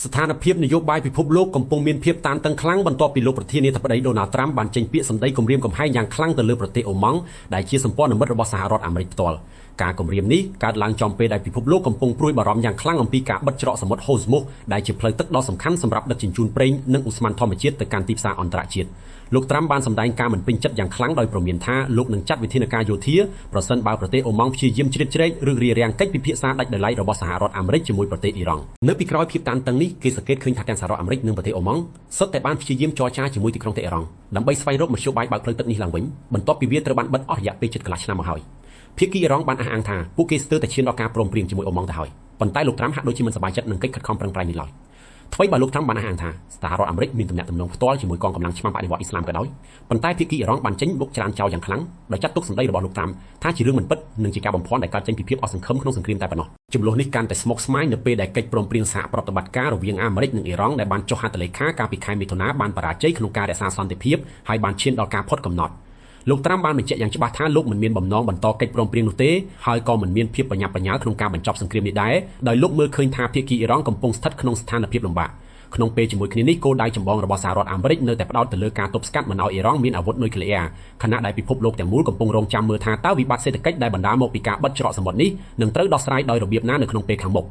ស្ថានភាពនយោបាយពិភពលោកកំពុងមានភាពតានតឹងខ្លាំងបន្ទាប់ពីលោកប្រធានាធិបតីដូណាល់ត្រាំបានចេញពាក្យសម្ដីគំរាមកំហែងយ៉ាងខ្លាំងទៅលើប្រទេសអូម៉ង់ដែលជាសម្ព័ន្ធមិត្តរបស់សហរដ្ឋអាមេរិកផ្ទាល់ការគំរាមនេះកើតឡើងចំពេលដែលពិភពលោកកំពុងព្រួយបារម្ភយ៉ាងខ្លាំងអំពីការបិទច្រកសមុទ្រហូស្មុសដែលជាផ្លូវទឹកដ៏សំខាន់សម្រាប់ដឹកជញ្ជូនប្រេងនិងឧស្ម័នធម្មជាតិទៅកាន់ទីផ្សារអន្តរជាតិលោកត្រាំបានសម្ដែងការមិនពេញចិត្តយ៉ាងខ្លាំងដោយព្រមានថាលោកនឹងចាត់វិធានការយោធាប្រសិនបើប្រទេសអូម៉ង់ព្យាយាមជ្រៀតជ្រែកឬរារាំងកិច្ចពិភាក្សាដាច់ដោយឡែករបស់សហរដ្ឋអាមេរិកជាមួយប្រទេសអ៊ីរ៉ង់នៅពីក្រោយភាពតានតឹងនេះគេសង្កេតឃើញថាទាំងសហរដ្ឋអាមេរិកនិងប្រទេសអូម៉ង់សុទ្ធតែបានព្យាយាមចរចាជាមួយទីក្រុងតេហេរ៉ង់ដើម្បីស្វែងរកមធ្យោបាយបើកផ្លូវទឹកនេះឡើងវិញបន្ទាប់ពីវាត្រូវបានបិទអស់រយៈពេលជិតកន្លះឆ្នាំមកហើយភាគីអ៊ីរ៉ង់បានអះអាងថាពួកគេស្ទើរតែឈានដល់ការព្រមព្រៀងជាមួយអូម៉ង់ទៅហើយប៉ុន្តែលោកត្រាំហាក់ដូចជាមិនសប្បាយចិត្តនឹងកិច្ចខិតខំប្រឹងប្រែងនេះឡើយថ្មីបើលោកត្រាំបានអះអាងថាសហរដ្ឋអាមេរិកមានទំនាក់ទំនងផ្ទាល់ជាមួយកងកម្លាំងឆ្មាំបដិវត្តន៍អ៊ីស្លាមក៏ដោយប៉ុន្តែភាគីអ៊ីរ៉ង់បានចេញបុកច្រានចោលយ៉ាងខ្លាំងដោយចាត់ទុកសម្ដីរបស់លោកត្រាំថាជារឿងមិនពិតនិងជាការបំភាន់ដែលកើតចេញពីភាពអស់សង្ឃឹមក្នុងសង្គ្រាមតែប៉ុណ្ណោះចំនួននេះកាន់តែស្មុគស្មាញនៅពេលដែលកិច្ចព្រមព្រៀងសហប្រតិបត្តិការរវាងអាមេរិកនិងអ៊ីរ៉ង់ដែលបានចុះហត្ថលេខាកាលពីខែមិថុនាបានបរាជ័យក្នុងការរក្សាសន្តិភាពហើយបានឈានដល់ការផុតកំណត់លោកត្រាំបានបញ្ជាក់យ៉ាងច្បាស់ថាលោកមិនមានបំណងបន្តកិច្ចព្រមព្រៀងនោះទេហើយក៏មិនមានភាពបញ្ញាបញ្ញាក្នុងការបញ្ចប់សង្គ្រាមនេះដែរដោយលោកមើលឃើញថាភាគីអ៊ីរ៉ង់កំពុងស្ថិតក្នុងស្ថានភាពលំបាកក្នុងពេលជាមួយគ្នានេះគោលដៅចម្បងរបស់សហរដ្ឋអាមេរិកនៅតែផ្ដោតទៅលើការទប់ស្កាត់មិនឲ្យអ៊ីរ៉ង់មានអាវុធនុយក្លេអ៊ែរខណៈដែលពិភពលោកទាំងមូលកំពុងរងចាំមើលថាតើវិបត្តិសេដ្ឋកិច្ចដែលបណ្ដាលមកពីការបិទច្រកសមុទ្រនេះនឹងត្រូវដោះស្រាយដោយរបៀបណានៅក្នុងពេលខាងមុខ